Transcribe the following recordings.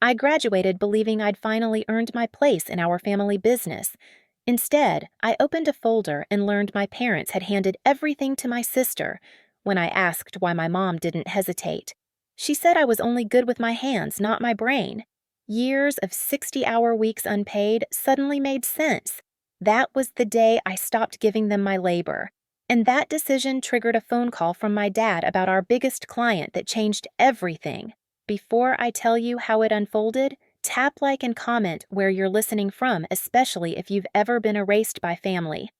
I graduated believing I'd finally earned my place in our family business. Instead, I opened a folder and learned my parents had handed everything to my sister. When I asked why my mom didn't hesitate, she said I was only good with my hands, not my brain. Years of 60-hour weeks unpaid suddenly made sense. That was the day I stopped giving them my labor. And that decision triggered a phone call from my dad about our biggest client that changed everything. Before I tell you how it unfolded, tap like and comment where you're listening from, especially if you've ever been erased by family.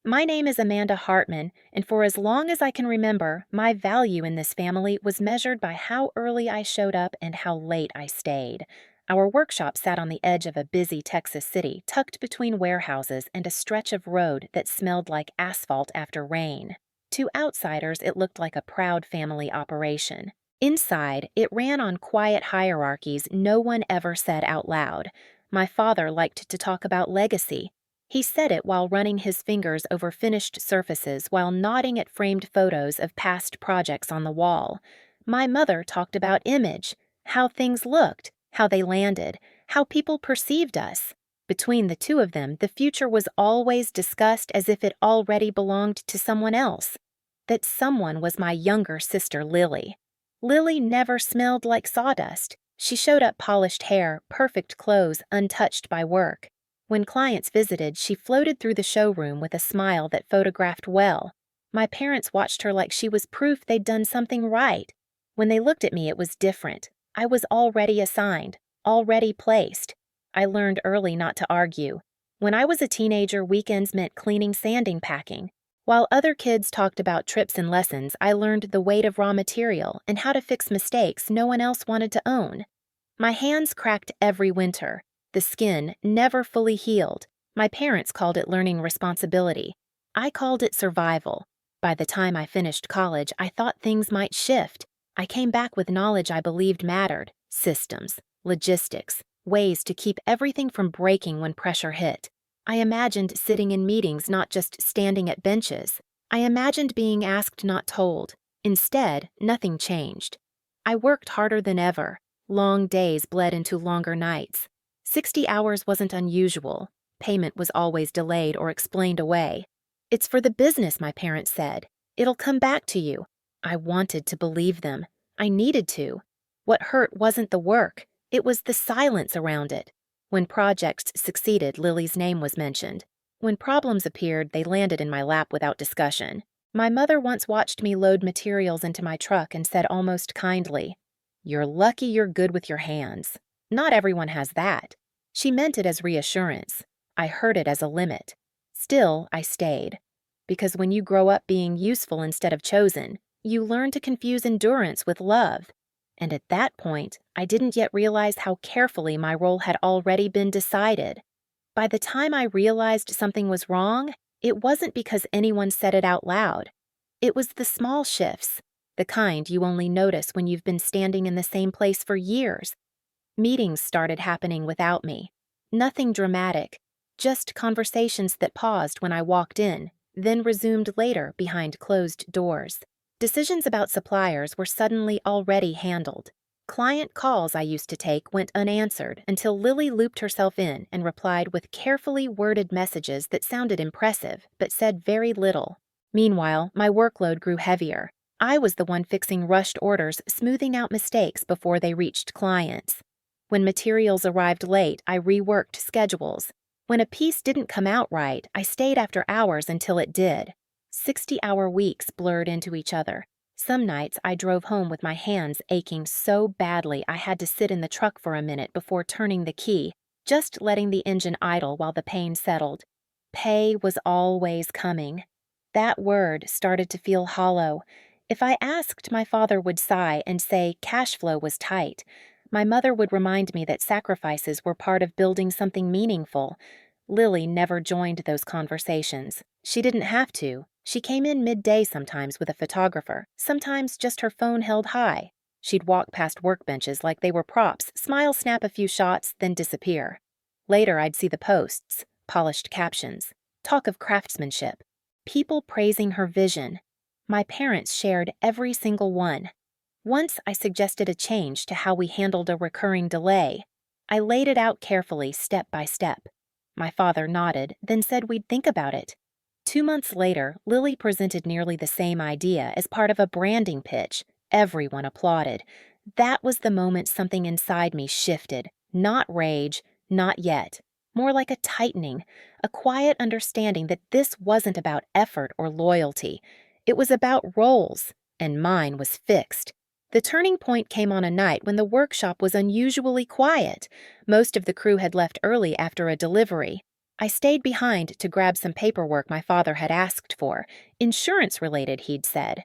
My name is Amanda Hartman, and for as long as I can remember, my value in this family was measured by how early I showed up and how late I stayed. Our workshop sat on the edge of a busy Texas city, tucked between warehouses and a stretch of road that smelled like asphalt after rain. To outsiders, it looked like a proud family operation. Inside, it ran on quiet hierarchies no one ever said out loud. My father liked to talk about legacy. He said it while running his fingers over finished surfaces while nodding at framed photos of past projects on the wall. My mother talked about image, how things looked, how they landed, how people perceived us. Between the two of them, the future was always discussed as if it already belonged to someone else. That someone was my younger sister, Lily. Lily never smelled like sawdust. She showed up polished hair, perfect clothes, untouched by work. When clients visited, she floated through the showroom with a smile that photographed well. My parents watched her like she was proof they'd done something right. When they looked at me, it was different. I was already assigned, already placed. I learned early not to argue. When I was a teenager, weekends meant cleaning, sanding, packing. While other kids talked about trips and lessons, I learned the weight of raw material and how to fix mistakes no one else wanted to own. My hands cracked every winter. The skin never fully healed. My parents called it learning responsibility. I called it survival. By the time I finished college, I thought things might shift. I came back with knowledge I believed mattered: systems, logistics, ways to keep everything from breaking when pressure hit. I imagined sitting in meetings, not just standing at benches. I imagined being asked, not told. Instead, nothing changed. I worked harder than ever. Long days bled into longer nights. 60 hours wasn't unusual. Payment was always delayed or explained away. "It's for the business," my parents said. "It'll come back to you." I wanted to believe them. I needed to. What hurt wasn't the work. It was the silence around it. When projects succeeded, Lily's name was mentioned. When problems appeared, they landed in my lap without discussion. My mother once watched me load materials into my truck and said almost kindly, "You're lucky you're good with your hands. Not everyone has that." She meant it as reassurance. I heard it as a limit. Still, I stayed. Because when you grow up being useful instead of chosen, you learn to confuse endurance with love. And at that point, I didn't yet realize how carefully my role had already been decided. By the time I realized something was wrong, it wasn't because anyone said it out loud. It was the small shifts, the kind you only notice when you've been standing in the same place for years. Meetings started happening without me. Nothing dramatic, just conversations that paused when I walked in, then resumed later behind closed doors. Decisions about suppliers were suddenly already handled. Client calls I used to take went unanswered until Lily looped herself in and replied with carefully worded messages that sounded impressive but said very little. Meanwhile, my workload grew heavier. I was the one fixing rushed orders, smoothing out mistakes before they reached clients. When materials arrived late, I reworked schedules. When a piece didn't come out right, I stayed after hours until it did. 60-hour weeks blurred into each other. Some nights I drove home with my hands aching so badly I had to sit in the truck for a minute before turning the key, just letting the engine idle while the pain settled. Pay was always coming. That word started to feel hollow. If I asked, my father would sigh and say cash flow was tight. My mother would remind me that sacrifices were part of building something meaningful. Lily never joined those conversations. She didn't have to. She came in midday sometimes with a photographer, sometimes just her phone held high. She'd walk past workbenches like they were props, smile, snap a few shots, then disappear. Later, I'd see the posts, polished captions, talk of craftsmanship, people praising her vision. My parents shared every single one. Once I suggested a change to how we handled a recurring delay. I laid it out carefully, step by step. My father nodded, then said we'd think about it. 2 months later, Lily presented nearly the same idea as part of a branding pitch. Everyone applauded. That was the moment something inside me shifted. Not rage, not yet. More like a tightening, a quiet understanding that this wasn't about effort or loyalty. It was about roles, and mine was fixed. The turning point came on a night when the workshop was unusually quiet. Most of the crew had left early after a delivery. I stayed behind to grab some paperwork my father had asked for. Insurance related, he'd said.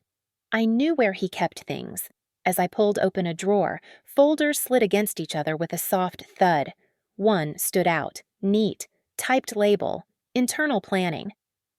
I knew where he kept things. As I pulled open a drawer, folders slid against each other with a soft thud. One stood out, neat, typed label, internal planning.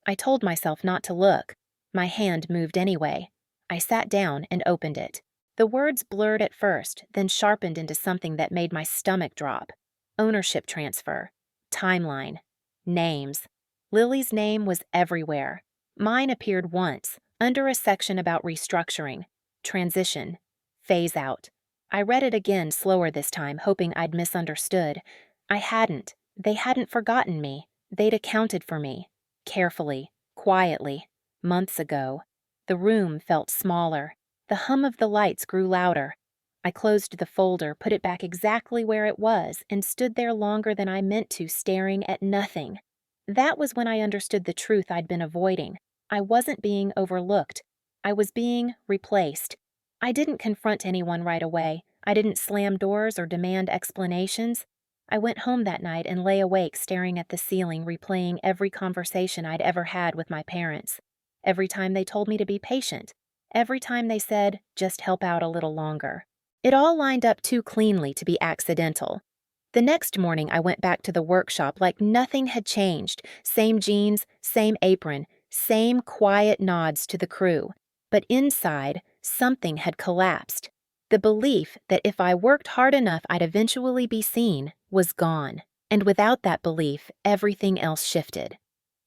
I told myself not to look. My hand moved anyway. I sat down and opened it. The words blurred at first, then sharpened into something that made my stomach drop. Ownership transfer. Timeline. Names. Lily's name was everywhere. Mine appeared once, under a section about restructuring. Transition. Phase out. I read it again slower this time, hoping I'd misunderstood. I hadn't. They hadn't forgotten me. They'd accounted for me. Carefully. Quietly. Months ago. The room felt smaller. The hum of the lights grew louder. I closed the folder, put it back exactly where it was, and stood there longer than I meant to, staring at nothing. That was when I understood the truth I'd been avoiding. I wasn't being overlooked. I was being replaced. I didn't confront anyone right away. I didn't slam doors or demand explanations. I went home that night and lay awake staring at the ceiling, replaying every conversation I'd ever had with my parents. Every time they told me to be patient. Every time they said, just help out a little longer. It all lined up too cleanly to be accidental. The next morning I went back to the workshop like nothing had changed. Same jeans, same apron, same quiet nods to the crew. But inside, something had collapsed. The belief that if I worked hard enough I'd eventually be seen was gone. And without that belief, everything else shifted.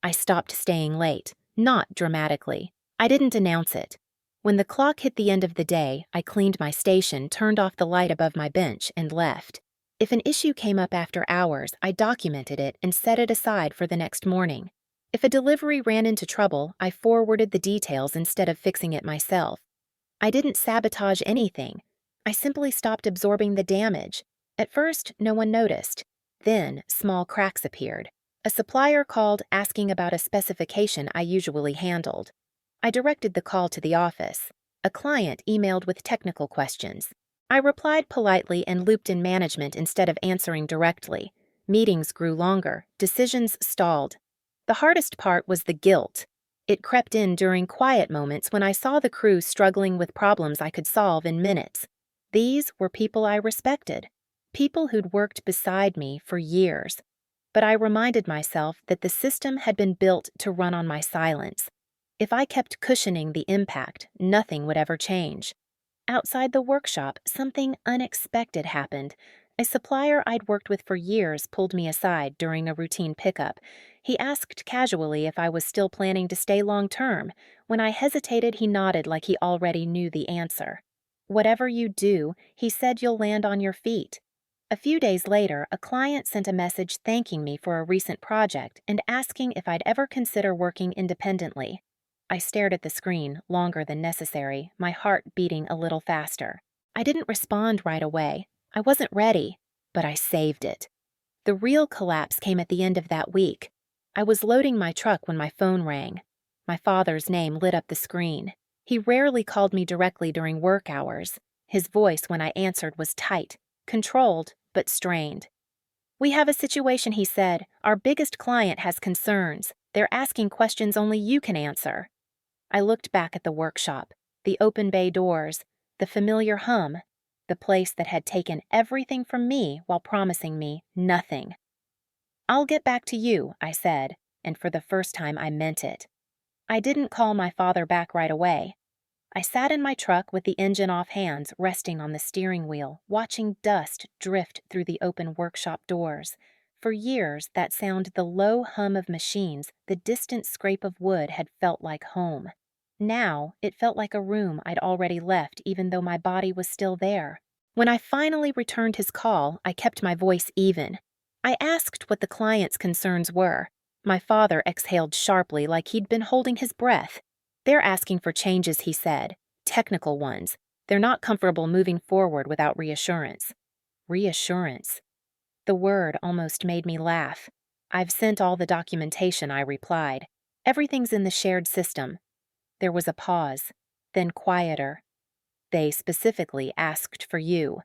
I stopped staying late, not dramatically. I didn't announce it. When the clock hit the end of the day, I cleaned my station, turned off the light above my bench, and left. If an issue came up after hours, I documented it and set it aside for the next morning. If a delivery ran into trouble, I forwarded the details instead of fixing it myself. I didn't sabotage anything. I simply stopped absorbing the damage. At first, no one noticed. Then, small cracks appeared. A supplier called asking about a specification I usually handled. I directed the call to the office. A client emailed with technical questions. I replied politely and looped in management instead of answering directly. Meetings grew longer. Decisions stalled. The hardest part was the guilt. It crept in during quiet moments when I saw the crew struggling with problems I could solve in minutes. These were people I respected. People who'd worked beside me for years. But I reminded myself that the system had been built to run on my silence. If I kept cushioning the impact, nothing would ever change. Outside the workshop, something unexpected happened. A supplier I'd worked with for years pulled me aside during a routine pickup. He asked casually if I was still planning to stay long-term. When I hesitated, he nodded like he already knew the answer. Whatever you do, he said you'll land on your feet. A few days later, a client sent a message thanking me for a recent project and asking if I'd ever consider working independently. I stared at the screen, longer than necessary, my heart beating a little faster. I didn't respond right away. I wasn't ready, but I saved it. The real collapse came at the end of that week. I was loading my truck when my phone rang. My father's name lit up the screen. He rarely called me directly during work hours. His voice when I answered was tight, controlled, but strained. "We have a situation," he said. "Our biggest client has concerns. They're asking questions only you can answer." I looked back at the workshop, the open bay doors, the familiar hum, the place that had taken everything from me while promising me nothing. "I'll get back to you," I said, and for the first time I meant it. I didn't call my father back right away. I sat in my truck with the engine off hands, resting on the steering wheel, watching dust drift through the open workshop doors. For years, that sound, the low hum of machines, the distant scrape of wood, had felt like home. Now, it felt like a room I'd already left, even though my body was still there. When I finally returned his call, I kept my voice even. I asked what the client's concerns were. My father exhaled sharply like he'd been holding his breath. They're asking for changes, he said. Technical ones. They're not comfortable moving forward without reassurance. Reassurance. The word almost made me laugh. I've sent all the documentation, I replied. Everything's in the shared system. There was a pause, then quieter. They specifically asked for you.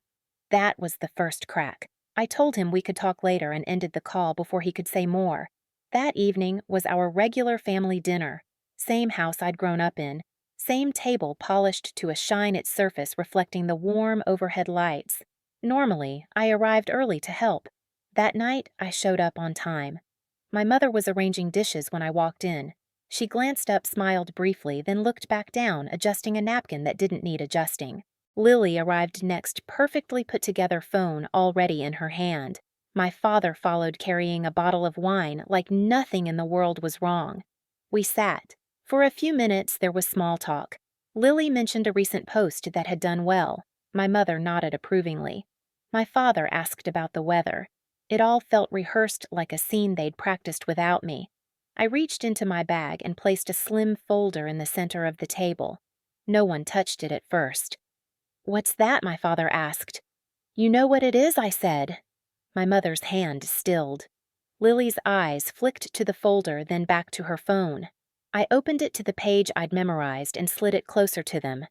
That was the first crack. I told him we could talk later and ended the call before he could say more. That evening was our regular family dinner. Same house I'd grown up in. Same table polished to a shine its surface reflecting the warm overhead lights. Normally, I arrived early to help. That night, I showed up on time. My mother was arranging dishes when I walked in. She glanced up, smiled briefly, then looked back down, adjusting a napkin that didn't need adjusting. Lily arrived next, perfectly put together phone already in her hand. My father followed carrying a bottle of wine like nothing in the world was wrong. We sat. For a few minutes there was small talk. Lily mentioned a recent post that had done well. My mother nodded approvingly. My father asked about the weather. It all felt rehearsed like a scene they'd practiced without me. I reached into my bag and placed a slim folder in the center of the table. No one touched it at first. "What's that?" my father asked. "You know what it is," I said. My mother's hand stilled. Lily's eyes flicked to the folder, then back to her phone. I opened it to the page I'd memorized and slid it closer to them.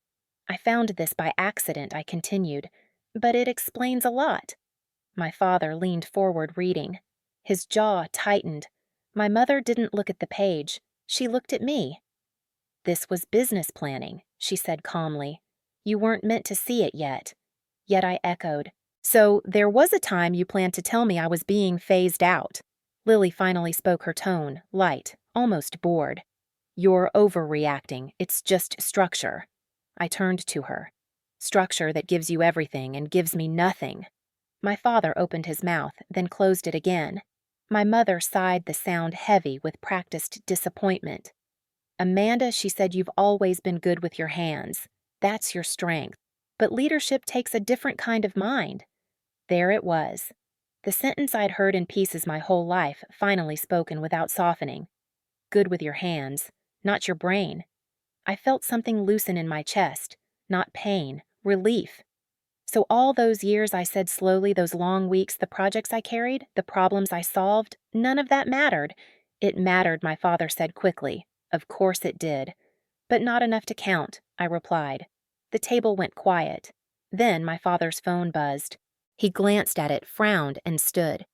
"I found this by accident," I continued, "but it explains a lot." My father leaned forward reading. His jaw tightened. My mother didn't look at the page. She looked at me. "This was business planning," she said calmly. "You weren't meant to see it yet." Yet I echoed, "So there was a time you planned to tell me I was being phased out." Lily finally spoke, her tone light, almost bored. "You're overreacting. It's just structure." I turned to her. "Structure that gives you everything and gives me nothing." My father opened his mouth, then closed it again. My mother sighed, the sound heavy with practiced disappointment. "Amanda," she said, "you've always been good with your hands. That's your strength. But leadership takes a different kind of mind." There it was. The sentence I'd heard in pieces my whole life, finally spoken without softening. Good with your hands, not your brain. I felt something loosen in my chest. Not pain, relief. So all those years, I said slowly, those long weeks, the projects I carried, the problems I solved, none of that mattered. "It mattered," my father said quickly. "Of course it did." "But not enough to count," I replied. The table went quiet. Then my father's phone buzzed. He glanced at it, frowned, and stood.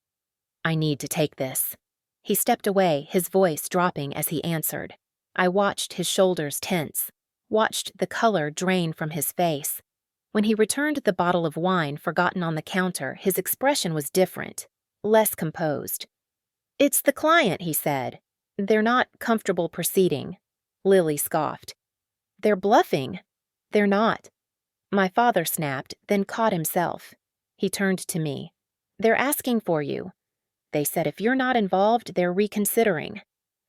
"I need to take this." He stepped away, his voice dropping as he answered. I watched his shoulders tense, watched the color drain from his face. When he returned the bottle of wine forgotten on the counter, his expression was different, less composed. "It's the client," he said. "They're not comfortable proceeding." Lily scoffed. "They're bluffing." "They're not." My father snapped, then caught himself. He turned to me. "They're asking for you. They said if you're not involved, they're reconsidering."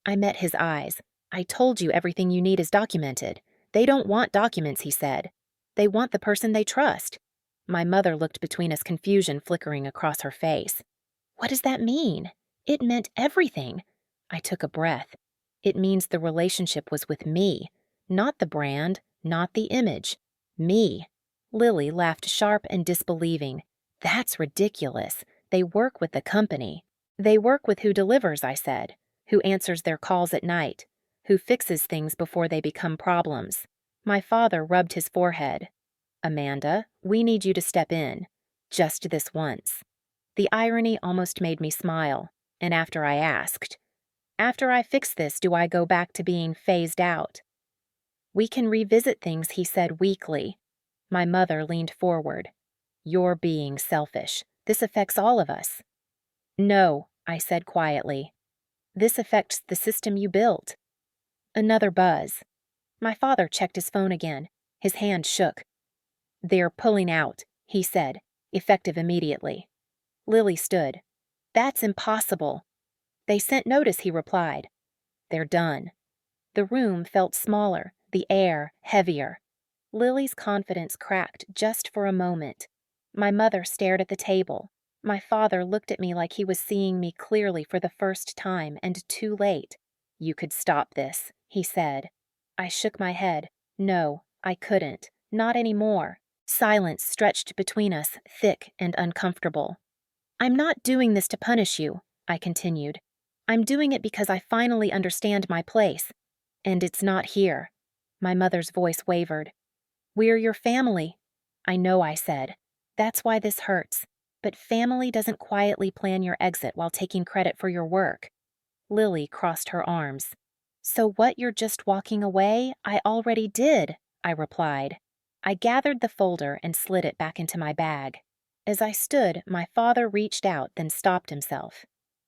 I met his eyes. "I told you everything you need is documented. They don't want documents," he said. "They want the person they trust." My mother looked between us, confusion flickering across her face. "What does that mean?" It meant everything. I took a breath. It means the relationship was with me, not the brand, not the image. Me. Lily laughed sharp and disbelieving. "That's ridiculous. They work with the company." "They work with who delivers," I said. "Who answers their calls at night. Who fixes things before they become problems." My father rubbed his forehead. "Amanda, we need you to step in. Just this once." The irony almost made me smile, and after I asked, "After I fix this, do I go back to being phased out?" "We can revisit things," he said weakly. My mother leaned forward. "You're being selfish. This affects all of us." "No," I said quietly. "This affects the system you built." Another buzz. My father checked his phone again. His hand shook. "They're pulling out," he said, effective immediately. Lily stood. "That's impossible." "They sent notice," he replied. "They're done." The room felt smaller. the air heavier. Lily's confidence cracked just for a moment. My mother stared at the table. My father looked at me like he was seeing me clearly for the first time, and too late. "You could stop this," he said. I shook my head. No, I couldn't. Not anymore. Silence stretched between us, thick and uncomfortable. "I'm not doing this to punish you," I continued. "I'm doing it because I finally understand my place. And it's not here." My mother's voice wavered. "We're your family." "I know," I said. "That's why this hurts. But family doesn't quietly plan your exit while taking credit for your work." Lily crossed her arms. "So what, you're just walking away? I already did," I replied. I gathered the folder and slid it back into my bag. As I stood, my father reached out, then stopped himself.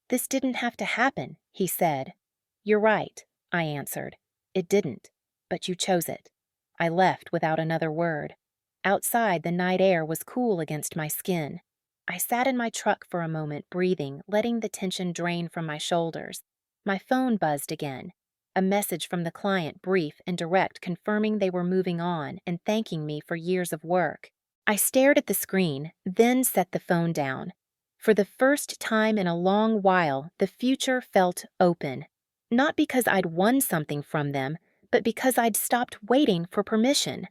"This didn't have to happen," he said. "You're right," I answered. "It didn't. But you chose it." I left without another word. Outside, the night air was cool against my skin. I sat in my truck for a moment, breathing, letting the tension drain from my shoulders. My phone buzzed again. A message from the client, brief and direct, confirming they were moving on and thanking me for years of work. I stared at the screen, then set the phone down. For the first time in a long while, the future felt open. Not because I'd won something from them, but because I'd stopped waiting for permission.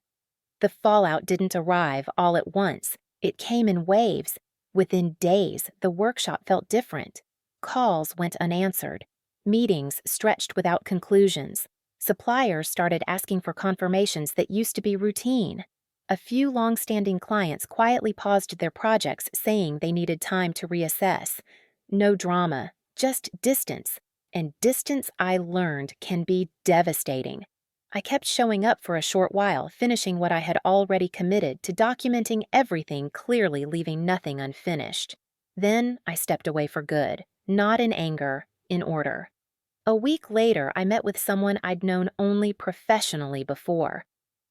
The fallout didn't arrive all at once. It came in waves. Within days, the workshop felt different. Calls went unanswered. Meetings stretched without conclusions. Suppliers started asking for confirmations that used to be routine. A few long-standing clients quietly paused their projects, saying they needed time to reassess. No drama, just distance. And distance, I learned, can be devastating. I kept showing up for a short while, finishing what I had already committed to, documenting everything clearly, leaving nothing unfinished. Then I stepped away for good, not in anger, in order. A week later, I met with someone I'd known only professionally before.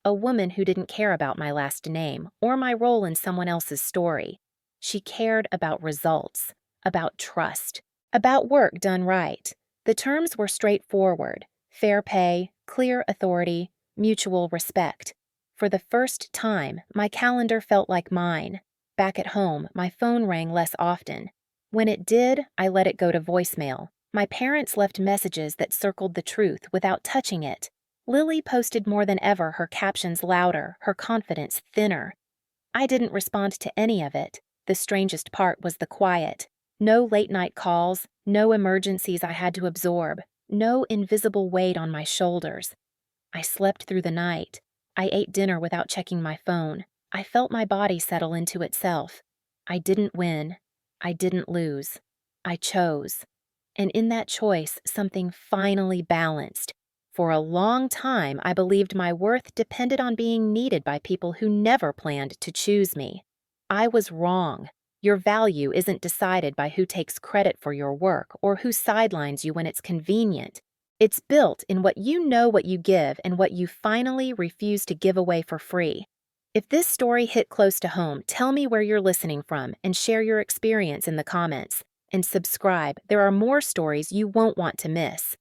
A woman who didn't care about my last name or my role in someone else's story. She cared about results, about trust, about work done right. The terms were straightforward: fair pay, clear authority, mutual respect. For the first time, my calendar felt like mine. Back at home, my phone rang less often. When it did, I let it go to voicemail. My parents left messages that circled the truth without touching it. Lily posted more than ever, her captions louder, her confidence thinner. I didn't respond to any of it. The strangest part was the quiet. No late-night calls, no emergencies I had to absorb, no invisible weight on my shoulders. I slept through the night. I ate dinner without checking my phone. I felt my body settle into itself. I didn't win. I didn't lose. I chose. And in that choice, something finally balanced. For a long time, I believed my worth depended on being needed by people who never planned to choose me. I was wrong. Your value isn't decided by who takes credit for your work or who sidelines you when it's convenient. It's built in what you give and what you finally refuse to give away for free. If this story hit close to home, tell me where you're listening from and share your experience in the comments. And subscribe. There are more stories you won't want to miss.